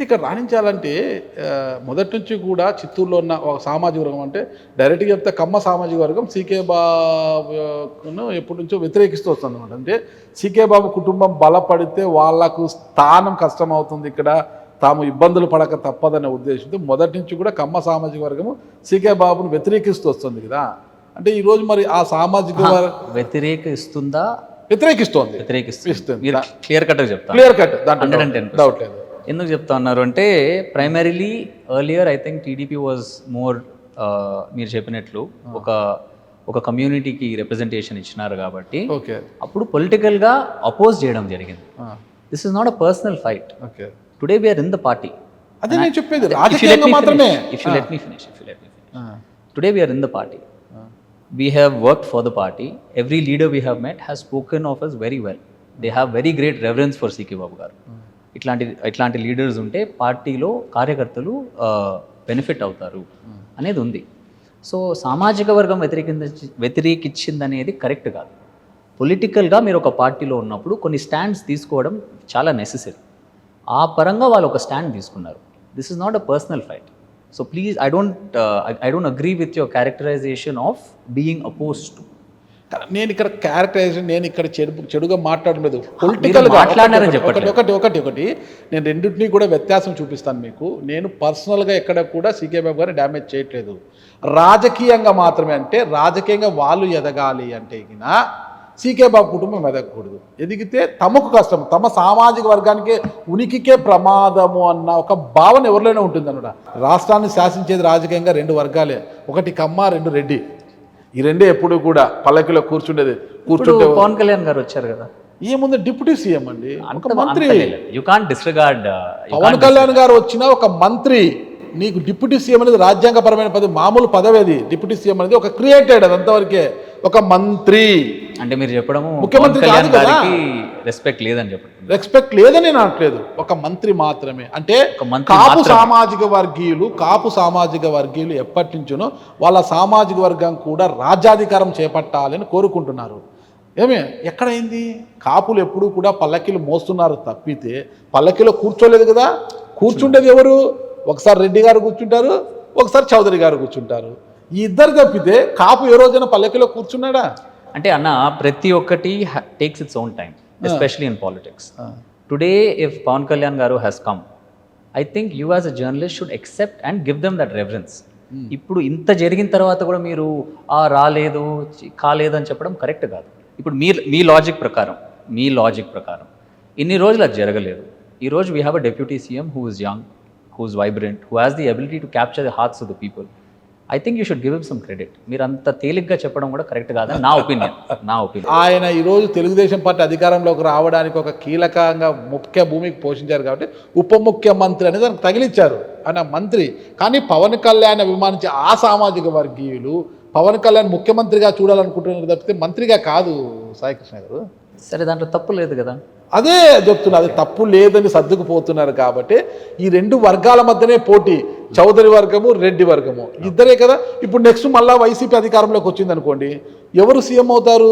ఇక్కడ రాణించాలంటే మొదటి నుంచి కూడా చిత్తూరులో ఉన్న ఒక సామాజిక వర్గం అంటే డైరెక్ట్గా చెప్తే కమ్మ సామాజిక వర్గం సీకే బాబును ఎప్పటి నుంచో వ్యతిరేకిస్తూ వస్తుంది అనమాట. అంటే సీకే బాబు కుటుంబం బలపడితే వాళ్లకు స్థానం కష్టమవుతుంది, ఇక్కడ తాము ఇబ్బందులు పడక తప్పదనే ఉద్దేశంతో మొదటి నుంచి కూడా కమ్మ సామాజిక వర్గము సీకే బాబును వ్యతిరేకిస్తూ వస్తుంది కదా. అంటే ఈరోజు మరి ఆ సామాజిక వ్యతిరేకిస్తుందా? వ్యతిరేకిస్తోంది. క్లియర్ కట్ చెప్తాను, క్లియర్ కట్, దాంట్లో డౌట్ లేదు. ఎందుకు చెప్తా ఉన్నారు అంటే primarily earlier I think TDP was more మీరు చెప్పినట్లు ఒక కమ్యూనిటీకి రిప్రజెంటేషన్ ఇచ్చినారు కాబట్టి అప్పుడు పొలిటికల్గా అపోజ్ చేయడం జరిగింది. This is not a personal fight. Today we're in the party. అదే నేను చెప్పేది రాజకీయంగా మాత్రమే. If you let me finish today we're in the party. We have worked for the party. Every leader we have met has spoken of us very well. They have very great reverence for CK Babu garu. ఇట్లాంటి leaders ఉంటే పార్టీలో కార్యకర్తలు benefit అవుతారు అనేది ఉంది. So సామాజిక వర్గం వ్యతిరేకించింది అనేది కరెక్ట్ కాదు. పొలిటికల్గా మీరు ఒక పార్టీలో ఉన్నప్పుడు కొన్ని స్టాండ్స్ తీసుకోవడం చాలా నెసెసరీ. ఆ పరంగా వాళ్ళు ఒక స్టాండ్ తీసుకున్నారు. This is not a personal fight. So please I don't agree with your characterisation of being opposed to. నేను ఇక్కడ క్యారెక్టరైజేషన్, నేను ఇక్కడ చెడుగా మాట్లాడలేదు. పొలిటికల్గా ఒకటి నేను రెండింటినీ కూడా వ్యత్యాసం చూపిస్తాను మీకు. నేను పర్సనల్గా ఎక్కడ కూడా సీకే బాబు గారిని డ్యామేజ్ చేయట్లేదు. రాజకీయంగా మాత్రమే. అంటే రాజకీయంగా వాళ్ళు ఎదగాలి అంటే ఇక సీకే బాబు కుటుంబం ఎదగకూడదు. ఎదిగితే తమకు కష్టం, తమ సామాజిక వర్గానికి ఉనికికే ప్రమాదము అన్న ఒక భావన ఎవరిలోనే ఉంటుంది అన్నమాట. రాష్ట్రాన్ని శాసించేది రాజకీయంగా రెండు వర్గాలే, ఒకటి కమ్మ, రెండు రెడ్డి. ఈ రెండే ఎప్పుడు కూడా పల్లకిలో కూర్చుంటే పవన్ కళ్యాణ్ గారు వచ్చారు కదా, ఏముంది డిప్యూటీ సీఎం అండి, ఒక మంత్రి. You can't disregard Pavan Kalyan గారు వచ్చిన ఒక మంత్రి. నీకు డిప్యూటీ సీఎం అనేది రాజ్యాంగపరమైన పదవి, మామూలు పదవి. అది డిప్యూటీ సీఎం అనేది ఒక క్రియేటెడ్, అది అంతవరకే. ఒక మంత్రి అంటే మీరు చెప్పడము ముఖ్యమంత్రి రెస్పెక్ట్ లేదని చెప్పడం. రెస్పెక్ట్ లేదని నేను అనట్లేదు, ఒక మంత్రి మాత్రమే. అంటే కాపు సామాజిక వర్గీయులు ఎప్పటి నుంచో వాళ్ళ సామాజిక వర్గం కూడా రాజ్యాధికారం చేపట్టాలని కోరుకుంటున్నారు. ఏమే ఎక్కడైంది? కాపులు ఎప్పుడు కూడా పల్లకీలు మోస్తున్నారు తప్పితే పల్లకీలో కూర్చోలేదు కదా. కూర్చుండేది ఎవరు? ఒకసారి రెడ్డి గారు కూర్చుంటారు, ఒకసారి చౌదరి గారు కూర్చుంటారు. ఈ ఇద్దరు తప్పితే కాపు ఏ రోజైనా పల్లకిలో కూర్చున్నాడా? అంటే అన్న ప్రతి ఒక్కటి takes its own time, especially in politics. Today if Pawan Kalyan garu has come, I think you as a journalist should except and give them that reference. ఇప్పుడు ఇంత జరిగిన తర్వాత కూడా మీరు రాలేదు కాలేదు అని చెప్పడం కరెక్ట్ కాదు. ఇప్పుడు మీ లాజిక్ ప్రకారం ఇన్ని రోజులు అది జరగలేదు. ఈరోజు we have a deputy CM who is young, who is vibrant, who has the ability to capture the hearts of the people. I think you should give him some credit. మీరు అంత తేలిగ్గా చెప్పడం కూడా కరెక్ట్ కాదని నా opinion. ఆయన ఈరోజు Telugu Desam party అధికారంలోకి రావడానికి ఒక కీలకంగా ముఖ్య భూమికి పోషించారు కాబట్టి ఉప ముఖ్యమంత్రి అనేది దానికి తగిలిచ్చారు. ఆయన మంత్రి. కానీ పవన్ కళ్యాణ్ అభిమానించే ఆ సామాజిక వర్గీయులు పవన్ కళ్యాణ్ ముఖ్యమంత్రిగా చూడాలనుకుంటున్నారు తప్పితే మంత్రిగా కాదు. సాయికృష్ణ గారు, సరే దాంట్లో తప్పు లేదు కదా. అదే చెప్తున్నా, అది తప్పు లేదని సర్దుకుపోతున్నారు కాబట్టి ఈ రెండు వర్గాల మధ్యనే పోటీ. చౌదరి వర్గము, రెడ్డి వర్గము ఇద్దరే కదా. ఇప్పుడు నెక్స్ట్ మళ్ళా వైసీపీ అధికారంలోకి వచ్చింది అనుకోండి, ఎవరు సీఎం అవుతారు?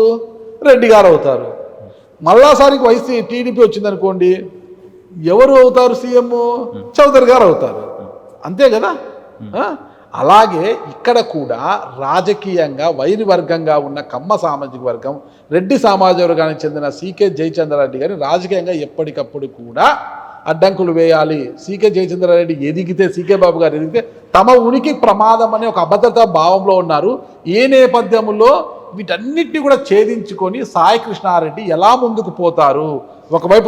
రెడ్డి గారు అవుతారు. మళ్ళాసారికి టీడీపీ వచ్చింది అనుకోండి, ఎవరు అవుతారు సీఎం? చౌదరి గారు అవుతారు. అంతే కదా. అలాగే ఇక్కడ కూడా రాజకీయంగా వైరి వర్గంగా ఉన్న కమ్మ సామాజిక వర్గం, రెడ్డి సామాజిక వర్గానికి చెందిన సీకే జయచంద్రారెడ్డి గారిని రాజకీయంగా ఎప్పటికప్పుడు కూడా అడ్డంకులు వేయాలి. సీకే జయచంద్రారెడ్డి ఎదిగితే, సీకే బాబు గారు ఎదిగితే తమ ఉనికి ప్రమాదం అనే ఒక అభద్రతా భావంలో ఉన్నారు. ఏ నేపథ్యంలో వీటన్నిటిని కూడా ఛేదించుకొని సాయి కృష్ణారెడ్డి ఎలా ముందుకు పోతారు? ఒకవైపు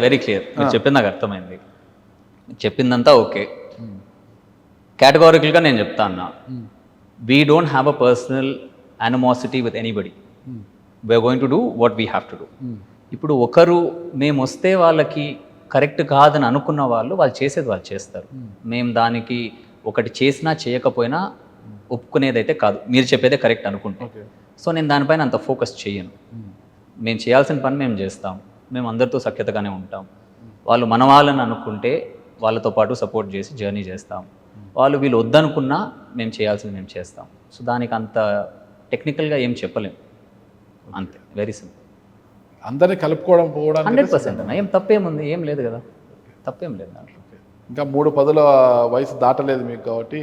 వెరీ క్లియర్. మీరు చెప్పింది నాకు అర్థమైంది, చెప్పిందంతా ఓకే. కేటగారికల్గా నేను చెప్తా అన్నా, we don't have a personal animosity with anybody. We're going to do what we have to do. ఇప్పుడు ఒకరు మేము వస్తే వాళ్ళకి కరెక్ట్ కాదని అనుకున్న వాళ్ళు చేసేది వాళ్ళు చేస్తారు. మేము దానికి ఒకటి చేసినా చేయకపోయినా ఒప్పుకునేదైతే కాదు. మీరు చెప్పేదే కరెక్ట్ అనుకుంటాం. సో నేను దానిపైన అంత ఫోకస్ చేయను. మేము చేయాల్సిన పని మేము చేస్తాం. మేము అందరితో సఖ్యతగానే ఉంటాం. వాళ్ళు మన వాళ్ళని అనుకుంటే వాళ్ళతో పాటు సపోర్ట్ చేసి జర్నీ చేస్తాం. వీళ్ళు వద్దనుకున్నా మేము చేయాల్సింది మేము చేస్తాం. సో దానికి అంత టెక్నికల్గా ఏం చెప్పలేము, అంతే. Very simple. అందరినీ కలుపుకోవడం 100% ఏం తప్పేముంది, ఏం లేదు కదా. తప్పేం లేదు దాంట్లో. ఇంకా 3 పదుల వయసు దాటలేదు మీకు కాబట్టి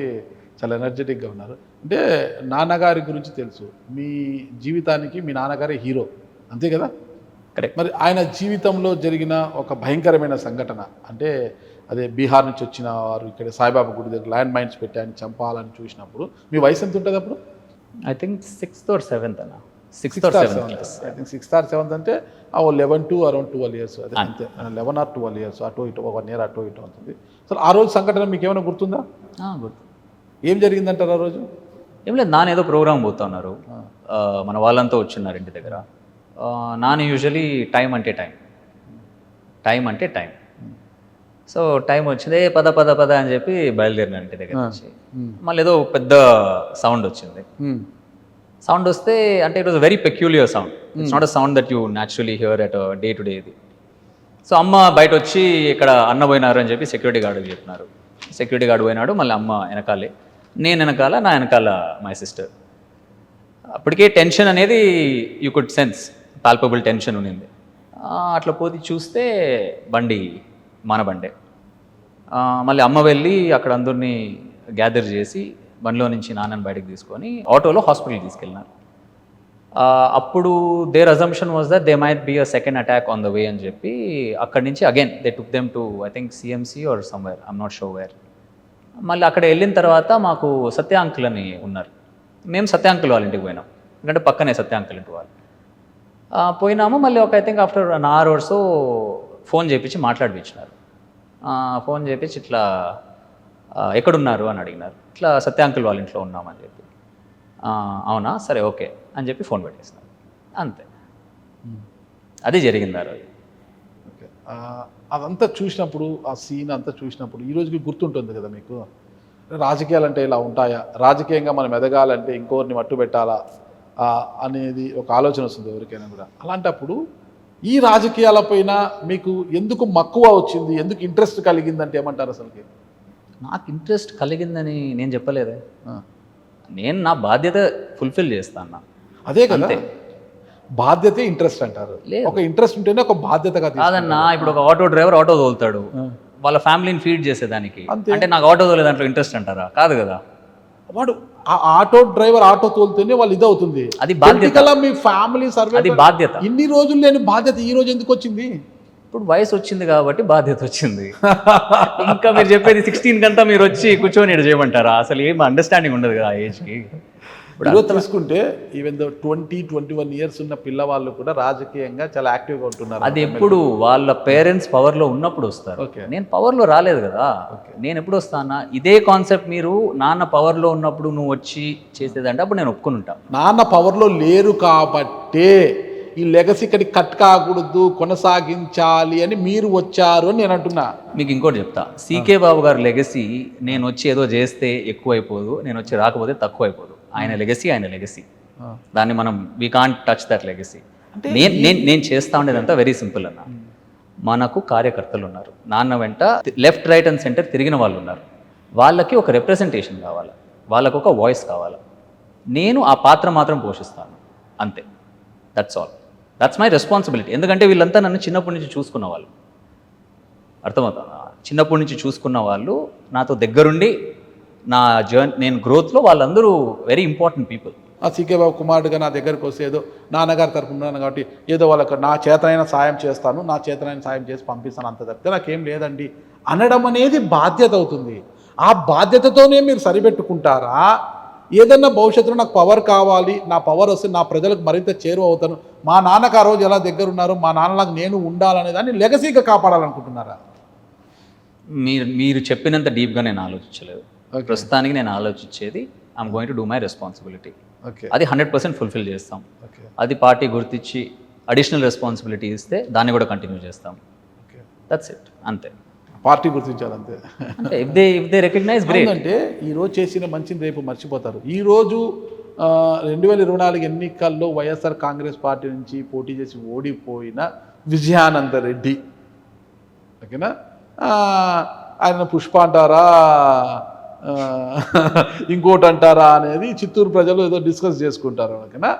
చాలా ఎనర్జెటిక్గా ఉన్నారు. అంటే నాన్నగారి గురించి తెలుసు, మీ జీవితానికి మీ నాన్నగారే హీరో, అంతే కదా? కరెక్ట్. మరి ఆయన జీవితంలో జరిగిన ఒక భయంకరమైన సంఘటన అంటే అదే బీహార్ నుంచి వచ్చిన వారు ఇక్కడ సాయిబాబా గుడి దగ్గర ల్యాండ్ మైన్స్ పెట్టి ఆయన చంపాలని చూసినప్పుడు మీ వయసు ఎంత ఉంటుంది అప్పుడు? I think 6th or 7th అన్న, 6th or 7th class. I think 6th or 7th అంటే 11 to around 12 years, అదే అంతే 11 or 12 years, అటు ఇటు 1 year అటు ఇటు అవుతుంది. అసలు ఆ రోజు సంఘటన మీకు ఏమైనా గుర్తుందా? గుర్తు. ఏం జరిగిందంటారు ఆ రోజు? ఏం లేదు, నాన్న ఏదో ప్రోగ్రామ్ పోతున్నారు, మన వాళ్ళంతా వచ్చిన్నారు ఇంటి దగ్గర. నాన్న యూజువలీ టైం అంటే టైం. సో టైం వచ్చింది, పద పద పద అని చెప్పి బయలుదేరినాను ఇంటి దగ్గర నుంచి. మళ్ళీ ఏదో పెద్ద సౌండ్ వచ్చింది. సౌండ్ వస్తే అంటే it was very peculiar sound, it's not a sound that you naturally here at day to day ఇది. సో అమ్మ బయట వచ్చి ఇక్కడ అన్న పోయినారు అని చెప్పి సెక్యూరిటీ గార్డుకి చెప్పినారు. సెక్యూరిటీ గార్డు పోయినాడు, మళ్ళీ అమ్మ వెనకాలే, నేను వెనకాల, నా వెనకాల మై సిస్టర్. అప్పటికే టెన్షన్ అనేది you could sense, palpable tension ఉన్నింది. అట్లా పోతే చూస్తే బండి మన బండే. మళ్ళీ అమ్మ వెళ్ళి అక్కడ అందరినీ గ్యాదర్ చేసి బండిలో నుంచి నాన్నని బయటకు తీసుకొని ఆటోలో హాస్పిటల్కి తీసుకెళ్ళినారు. అప్పుడు their assumption was that they might be a second attack on the way అని చెప్పి అక్కడి నుంచి again they took them to I think CMC or somewhere, I'm not sure where. మళ్ళీ అక్కడ వెళ్ళిన తర్వాత మాకు సత్య అంకుల్ అని ఉన్నారు, మేము సత్య అంకుల్ వాళ్ళ ఇంటికి పోయినాం, ఎందుకంటే పక్కనే సత్య అంకుల్ ఇంటి వాళ్ళు. పోయినాము. మళ్ళీ ఒక I think after an hour or so phone చేయించి మాట్లాడిపించినారు. ఫోన్ చేయించి ఇట్లా ఎక్కడున్నారు అని అడిగినారు. ఇట్లా సత్య అంకుల్ వాళ్ళ ఇంట్లో ఉన్నామని చెప్పి, అవునా సరే ఓకే అని చెప్పి ఫోన్ పెట్టేసినారు, అంతే. అది జరిగింది ఆ రోజు. ఓకే, అదంతా చూసినప్పుడు, ఆ సీన్ అంతా చూసినప్పుడు ఈ రోజుకి గుర్తుంటుంది కదా మీకు? రాజకీయాలు అంటే ఇలా ఉంటాయా, రాజకీయంగా మనం ఎదగాలంటే ఇంకోరిని మట్టు పెట్టాలా అనేది ఒక ఆలోచన వస్తుంది ఎవరికైనా కూడా. అలాంటప్పుడు ఈ రాజకీయాలపైన మీకు ఎందుకు మక్కువ వచ్చింది, ఎందుకు ఇంట్రెస్ట్ కలిగిందంటే ఏమంటారు అసలుకి? నాకు ఇంట్రెస్ట్ కలిగిందని నేను చెప్పలేదే, నేను నా బాధ్యత ఫుల్ఫిల్ చేస్తాను. అదే కదా, బాధ్యతే ఇంట్రెస్ట్ అంటారు. ఒక ఇంట్రెస్ట్ ఉంటేనే ఒక బాధ్యతగా కాదన్నా. ఇప్పుడు ఒక ఆటో డ్రైవర్ ఆటో తోలుతాడు వాళ్ళ ఫ్యామిలీని ఫీడ్ చేసేదానికి, అంటే నాకు ఆటో తోలే దాంట్లో ఇంట్రెస్ట్ అంటారా? కాదు కదా. వాడు ఆ ఆటో డ్రైవర్ ఆటో తోలుతూనే వాళ్ళు ఇది అవుతుంది, అది బాధ్యత. మీ ఫ్యామిలీ సర్వే, అది బాధ్యత. ఇన్ని రోజులు లేని బాధ్యత ఈ రోజు ఎందుకు వచ్చింది? ఇప్పుడు వయసు వచ్చింది కాబట్టి బాధ్యత వచ్చింది. ఇంకా మీరు చెప్పేది 16 కంతా మీరు వచ్చి కూర్చొని ఇక్కడ చేయమంటారా? అసలు ఏం అండర్స్టాండింగ్ ఉండదు కదా ఆ ఏజ్కి. ఇప్పుడు తీసుకుంటే ఈవెన్ 20-21 ఇయర్స్ ఉన్న పిల్లవాళ్ళు కూడా రాజకీయంగా చాలా యాక్టివ్గా ఉంటున్నారు. అది ఎప్పుడు వాళ్ళ పేరెంట్స్ పవర్లో ఉన్నప్పుడు వస్తారు. నేను పవర్లో రాలేదు కదా, నేను ఎప్పుడు వస్తానా? ఇదే కాన్సెప్ట్ మీరు నాన్న పవర్లో ఉన్నప్పుడు నువ్వు వచ్చి చేసేదంటే అప్పుడు నేను ఒప్పుకుని ఉంటాను. నాన్న పవర్లో లేరు కాబట్టే ఈ లెగసీ ఇక్కడికి కట్ కాకూడదు, కొనసాగించాలి అని మీరు వచ్చారు అని నేను అంటున్నా. మీకు ఇంకోటి చెప్తా, సీకే బాబు గారు లెగసీ నేను వచ్చి ఏదో చేస్తే ఎక్కువైపోదు, నేను వచ్చి రాకపోతే తక్కువ అయిపోదు. ఆయన లెగసీ, దాన్ని మనం we can't touch that legacy. నేను చేస్తా ఉండేదంతా వెరీ సింపుల్ అన్న. మనకు కార్యకర్తలు ఉన్నారు, నాన్న వెంట లెఫ్ట్ రైట్ అండ్ సెంటర్ తిరిగిన వాళ్ళు ఉన్నారు, వాళ్ళకి ఒక రిప్రజెంటేషన్ కావాలి, వాళ్ళకు ఒక వాయిస్ కావాలి. నేను ఆ పాత్ర మాత్రం పోషిస్తాను, అంతే. That's all, that's my responsibility. ఎందుకంటే వీళ్ళంతా నన్ను చిన్నప్పటి నుంచి చూసుకున్న వాళ్ళు, అర్థమవుతుందా? చిన్నప్పటి నుంచి చూసుకున్న వాళ్ళు, నాతో దగ్గరుండి నా నేను గ్రోత్లో వాళ్ళందరూ వెరీ ఇంపార్టెంట్ పీపుల్. ఆ సీకే బాబు కుమారుడుగా నా దగ్గరకు వస్తే ఏదో నాన్నగారి తరఫున ఉన్నాను కాబట్టి ఏదో వాళ్ళకు నా చేతనైన సాయం చేస్తాను, నా చేతనైన సాయం చేసి పంపిస్తాను, అంత తప్పితే నాకేం లేదండి అనడం అనేది బాధ్యత అవుతుంది. ఆ బాధ్యతతోనే మీరు సరిపెట్టుకుంటారా? ఏదన్నా భవిష్యత్తులో నాకు పవర్ కావాలి, నా పవర్ వస్తే నా ప్రజలకు మరింత చేరువ అవుతాను, మా నాన్నకు ఆ రోజు ఎలా దగ్గర ఉన్నారు, మా నాన్నలకు నేను ఉండాలనే దాన్ని లెగసీగా కాపాడాలనుకుంటున్నారా? మీరు చెప్పినంత డీప్గా నేను ఆలోచించలేదు. ప్రస్తుతానికి నేను ఆలోచించేది I'm going to do my responsibility. అది 100% ఫుల్ఫిల్ చేస్తాం. అది పార్టీ గుర్తించి అడిషనల్ రెస్పాన్సిబిలిటీ ఇస్తే దాన్ని కూడా కంటిన్యూ చేస్తాం. దట్స్ ఇట్, అంతే. పార్టీ గుర్తించాలంతే. అంటే ఇఫ్ దే రికగ్నైజ్ గ్రేట్. అంటే ఈరోజు చేసిన మంచిని రేపు మర్చిపోతారు. ఈరోజు 2024 ఎన్నికల్లో వైఎస్ఆర్ కాంగ్రెస్ పార్టీ నుంచి పోటీ చేసి ఓడిపోయిన విజయానంద రెడ్డి, ఓకేనా, ఆయన పుష్ప అంటారా ఇంకోటి అంటారా అనేది చిత్తూరు ప్రజలు ఏదో డిస్కస్ చేసుకుంటారు, ఓకేనా.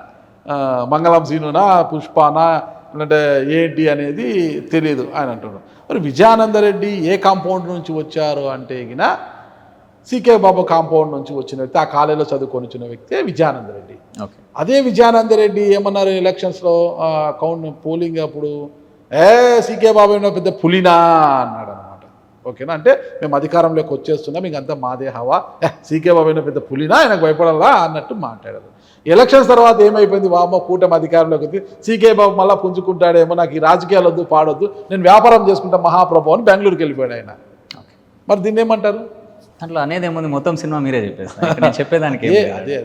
మంగళం సీనునా పుష్పానా అంటే ఏంటి అనేది తెలియదు ఆయన అంటున్నాడు. మరి విజయానందరెడ్డి ఏ కాంపౌండ్ నుంచి వచ్చారు అంటే గిన సీకే బాబు కాంపౌండ్ నుంచి వచ్చిన వ్యక్తి, ఆ కాలేజీలో చదువుకొని వచ్చిన వ్యక్తి విజయానందరెడ్డి. ఓకే. అదే విజయానందరెడ్డి ఏమన్నారు ఎలక్షన్స్లో పోలింగ్ అప్పుడు, సీకే బాబు ఏమన్నా పెద్ద పులినా అన్నాడు అనమాట. ఓకేనా, అంటే మేము అధికారంలోకి వచ్చేస్తున్నాం, ఇంకంతా మాదే హవా, సీకే బాబు అయినా పెద్ద పులినా, ఆయనకు భయపడాలా అన్నట్టు మాట్లాడారు. ఎలక్షన్స్ తర్వాత ఏమైపోయింది, వామో కూటమి అధికారంలోకి వచ్చి సీకే బాబు మళ్ళీ పుంజుకుంటాడేమో, నాకు ఈ రాజకీయాలు వద్దు పాడొద్దు, నేను వ్యాపారం చేసుకుంటా మహాప్రభు అని బెంగళూరుకి వెళ్ళిపోయాడు ఆయన. మరి దీన్ని ఏమంటారు? అట్లా అనేది ఏముంది, మొత్తం సినిమా మీరే చెప్పేస్తాను, నేను చెప్పేదానికి అదే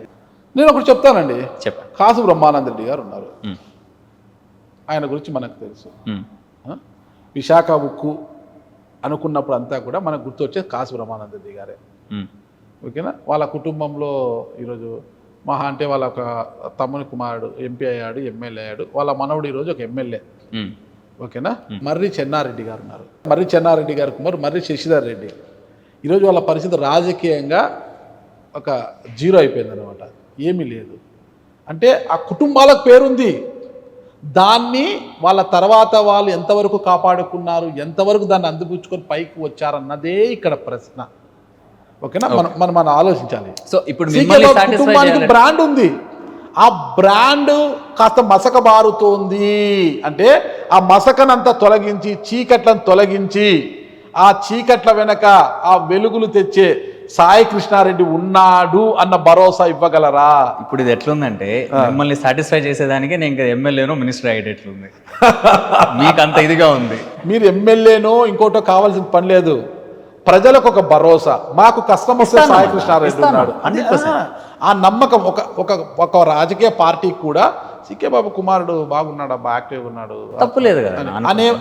నేను ఒకటి చెప్తానండి. చెప్పండి. కాసు బ్రహ్మానంద రెడ్డి గారు ఉన్నారు, ఆయన గురించి మనకు తెలుసు. విశాఖ ఉక్కు అనుకున్నప్పుడు అంతా కూడా మనకు గుర్తొచ్చేది కాసు బ్రహ్మానంద రెడ్డి గారే. ఓకేనా, వాళ్ళ కుటుంబంలో ఈరోజు మహా అంటే వాళ్ళ ఒక తమ్ముని కుమారుడు ఎంపీ అయ్యాడు, ఎమ్మెల్యే అయ్యాడు, వాళ్ళ మనవడు ఈరోజు ఒక ఎమ్మెల్యే. ఓకేనా, మర్రి చెన్నారెడ్డి గారు ఉన్నారు, మర్రి చెన్నారెడ్డి గారు కుమారు మర్రి శశిధర్ రెడ్డి. ఈరోజు వాళ్ళ పరిస్థితి రాజకీయంగా ఒక జీరో అయిపోయింది అనమాట, ఏమీ లేదు. అంటే ఆ కుటుంబాలకు పేరుంది, దాన్ని వాళ్ళ తర్వాత వాళ్ళు ఎంతవరకు కాపాడుకున్నారు, ఎంతవరకు దాన్ని అందిపుచ్చుకొని పైకి వచ్చారన్నదే ఇక్కడ ప్రశ్న. ఓకేనా, మనం ఆలోచించాలి. సో ఇప్పుడు కుటుంబానికి బ్రాండ్ ఉంది, ఆ బ్రాండ్ కాస్త మసక బారుతోంది అంటే ఆ మసకనంతా తొలగించి, చీకట్లను తొలగించి, ఆ చీకట్ల వెనక ఆ వెలుగులు తెచ్చే సాయి కృష్ణారెడ్డి ఉన్నాడు అన్న భరోసా ఇవ్వగలరా? ఇప్పుడు ఇది ఎట్లుందంటే, మిమ్మల్ని సాటిస్ఫై చేసేదానికి నేను ఇంకా ఎమ్మెల్యేనో మినిస్టర్ అయ్యేటట్లుంది. మీకు అంత ఇదిగా ఉంది. మీరు ఎమ్మెల్యేనో ఇంకోటో కావాల్సిన పని లేదు, ప్రజలకు ఒక భరోసా, మాకు కష్టం వస్తే సాయి కృష్ణారెడ్డి ఉన్నాడు. ఆ నమ్మకం ఒక రాజకీయ పార్టీకి కూడా సీకే బాబు కుమారుడు బాగున్నాడు, యాక్టివ్గా ఉన్నాడు, తప్పులేదు కదా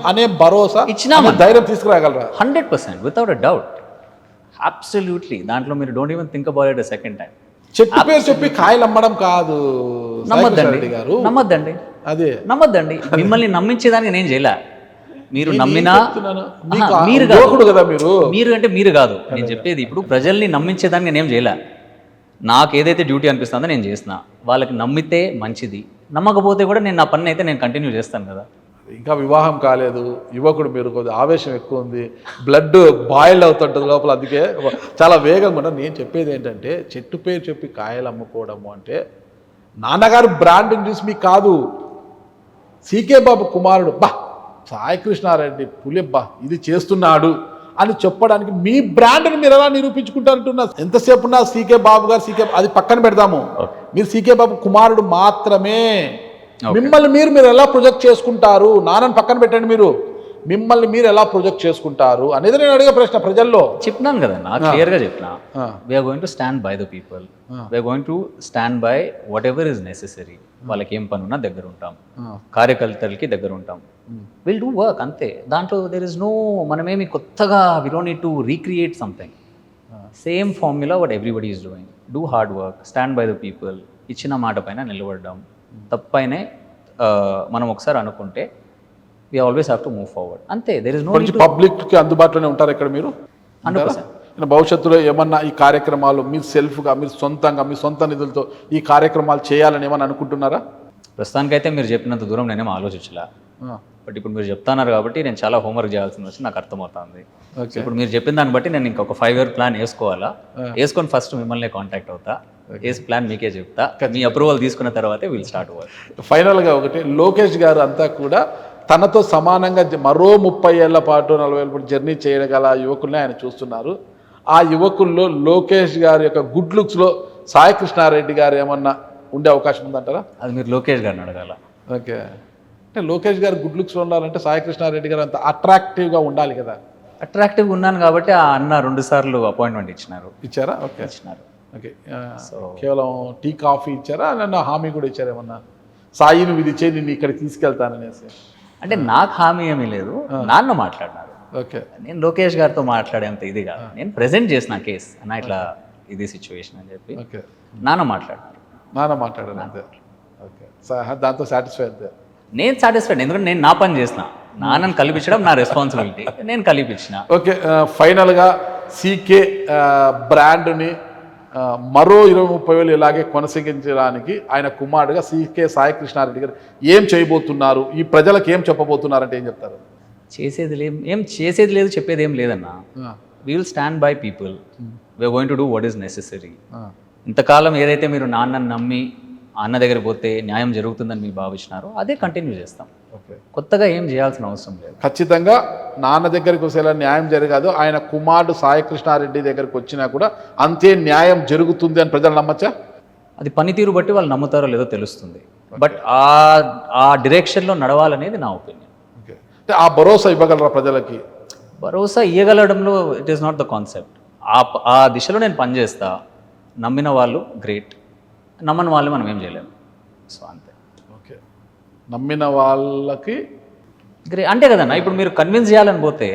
అనే భరోసా ఇచ్చినా ధైర్యం తీసుకురాగలరా? 100% వితౌట్ అ డౌట్, అబ్సల్యూట్లీ. దాంట్లో మీరు don't even think about it a second time. చెట్టు పేరు చెప్పి కాయలు అమ్మడం కాదు నమ్మద్దండి గారు, నమ్మద్దండి, అదే నమ్మద్దండి. మిమ్మల్ని నమ్మించేదానికి నేను చేయలే, మీరు నమ్మినా మీరు కదా, మీరు అంటే మీరు కాదు నేను చెప్పేది. ఇప్పుడు ప్రజల్ని నమ్మించేదానికి నేనేం చేయలే, నాకు ఏదైతే డ్యూటీ అనిపిస్తుందో నేను చేసిన. వాళ్ళకి నమ్మితే మంచిది, నమ్మకపోతే కూడా నేను నా పని అయితే నేను కంటిన్యూ చేస్తాను కదా. ఇంకా వివాహం కాలేదు, యువకుడు, మీరు కొద్దిగా ఆవేశం ఎక్కువ ఉంది, బ్లడ్ బాయిల్డ్ అవుతుంటుంది లోపల, అందుకే చాలా వేగంగా ఉన్నా. నేను చెప్పేది ఏంటంటే, చెట్టు పేరు చెప్పి కాయలు అమ్ముకోవడము అంటే నాన్నగారు బ్రాండ్ని చూసి మీకు కాదు, సీకే బాబు కుమారుడు సాయి కృష్ణారెడ్డి పులిబ్బా ఇది చేస్తున్నాడు అని చెప్పడానికి మీ బ్రాండ్ని మీరు ఎలా నిరూపించుకుంటారంటున్నా? ఎంతసేపు ఉన్నా సీకే బాబు గారు, సీకే అది పక్కన పెడదాము, మీరు సీకే బాబు కుమారుడు మాత్రమే. మిమ్మల్ని మీరు ఎలా ప్రొజెక్ట్ చేసుకుంటారు? నాన్నని పక్కన పెట్టండి, మిమ్మల్ని మీరు ఎలా ప్రొజెక్ట్ చేసుకుంటారు అనేది నేను అడిగే ప్రశ్న. ప్రజల్లో చెప్పినాను కదా, నాకు క్లియర్గా చెప్పిన, we're going to stand by the people, we're going to stand by whatever is necessary. వాళ్ళకి ఏం పని ఉన్నా దగ్గర ఉంటాం, కార్యకర్తలకి దగ్గర ఉంటాం, విల్ డూ వర్క్ అంతే. దాంట్లో దెర్ ఇస్ నో, మనమేమి కొత్తగా we don't need to recreate something. Same formula what everybody is doing. Do hard work, stand by the people, ఇచ్చిన మాట పైన నిలబడడం. తప్పైనే మనం ఒకసారి అనుకుంటే we always have to move forward. అంతే, there is no need to... పబ్లిక్కి అందుబాటులోనే ఉంటారు ఇక్కడ మీరు 100%. భవిష్యత్తులో ఏమన్నా ఈ కార్యక్రమాలు మీరు సెల్ఫ్గా, మీరు సొంతంగా, మీ సొంత నిధులతో ఈ కార్యక్రమాలు చేయాలని ఏమన్నా అనుకుంటున్నారా? ప్రస్తుతానికైతే మీరు చెప్పినంత దూరం నేనేమో ఆలోచించలే, బట్ ఇప్పుడు మీరు చెప్తున్నారు కాబట్టి నేను చాలా హోంవర్క్ చేయాల్సింది వచ్చి నాకు అర్థమవుతుంది. ఇప్పుడు మీరు చెప్పిన దాన్ని బట్టి నేను ఇంకొక 5 year ప్లాన్ వేసుకోవాలా, వేసుకొని ఫస్ట్ మిమ్మల్ని కాంటాక్ట్ అవుతా, వేసి ప్లాన్ మీకే చెప్తా, మీ అప్రూవల్ తీసుకున్న తర్వాతే విల్ స్టార్ట్ వర్క్. ఫైనల్గా ఒకటి, లోకేష్ గారు అంతా కూడా తనతో సమానంగా మరో 30 ఏళ్ల పాటు 40 ఏళ్ళ పాటు జర్నీ చేయగల యువకుల్ని ఆయన చూస్తున్నారు. ఆ యువకుల్లో లోకేష్ గారి యొక్క గుడ్ లుక్స్లో సాయి కృష్ణారెడ్డి గారు ఏమన్నా ఉండే అవకాశం ఉందంటారా? అది మీరు లోకేష్ గారిని అడగాల. ఓకే, అంటే లోకేష్ గారు గుడ్ లుక్స్లో ఉండాలంటే సాయి కృష్ణారెడ్డి గారు అంత అట్రాక్టివ్గా ఉండాలి కదా. అట్రాక్టివ్గా ఉన్నాను కాబట్టి ఆ అన్న 2 సార్లు అపాయింట్మెంట్ ఇచ్చారా? ఓకే, ఇచ్చినారు. ఓకే, కేవలం టీ కాఫీ ఇచ్చారా, నన్ను హామీ కూడా ఇచ్చారు ఏమన్నా, సాయి నువ్వు ఇది చేయి, నేను ఇక్కడికి తీసుకెళ్తాననేసి? అంటే నాకు హామీ ఏమీ లేదు, నాన్న మాట్లాడినారు. ఓకే, నేను లోకేష్ గారితో మాట్లాడేంత ఇది కాదు, నేను ప్రెజెంట్ చేసిన కేసు అన్న ఇట్లా ఇది సిచ్యువేషన్ అని చెప్పి. ఓకే, నాన్న మాట్లాడారు అంతే. ఓకే, దాంతో సాటిస్ఫై అంతే. నేను సాటిస్ఫైడ్, ఎందుకంటే నేను నా పని చేసిన, నాన్నని కల్పించడం నా రెస్పాన్సిబిలిటీ, నేను కల్పించిన. ఓకే, ఫైనల్గా సీకే బ్రాండ్ని మరో 20-30 వేలు ఇలాగే కొనసాగించడానికి ఆయన కుమారుడుగా సికే సాయి కృష్ణారెడ్డి గారు ఏం చేయబోతున్నారు, ఈ ప్రజలకు ఏం చెప్పబోతున్నారంటే ఏం చెప్తారు? ఏం చేసేది లేదు, చెప్పేది ఏం లేదన్నా. We will stand by people, we're going to do what is necessary. ఇంతకాలం ఏదైతే మీరు నాన్నని నమ్మి అన్న దగ్గర పోతే న్యాయం జరుగుతుందని మీరు భావించినారో అదే కంటిన్యూ చేస్తాం. ఓకే, కొత్తగా ఏం చేయాల్సిన అవసరం లేదు. ఖచ్చితంగా నాన్న దగ్గరికి వచ్చేలా న్యాయం జరగదు, ఆయన కుమారుడు సాయి కృష్ణారెడ్డి దగ్గరికి వచ్చినా కూడా అంతే న్యాయం జరుగుతుంది అని ప్రజలు నమ్మచ్చా? అది పనితీరు బట్టి వాళ్ళు నమ్ముతారో లేదో తెలుస్తుంది. బట్ ఆ డైరెక్షన్లో నడవాలనేది నా ఒపీనియన్. ఓకే, అంటే ఆ భరోసా ఇవ్వగలరా ప్రజలకి? భరోసా ఇవ్వగలడంలో it is not the concept. ఆ దిశలో నేను పనిచేస్తా. నమ్మిన వాళ్ళు గ్రేట్, నమ్మని వాళ్ళు మనం ఏం చేయలేము. సో అంతే. ఓకే, నమ్మిన వాళ్ళకి గ్రేట్ అంతే కదన్నా. ఇప్పుడు మీరు కన్విన్స్ చేయాలని పోతే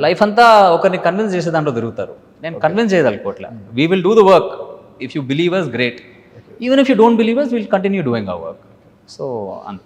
లైఫ్ అంతా ఒకరిని కన్విన్స్ చేసే దాంట్లో తిరుగుతారు. నేను కన్విన్స్ చేయదలుకోవట్లే. We will do the work. If you believe us great, even if you don't believe us will continue doing our work. So అంతే.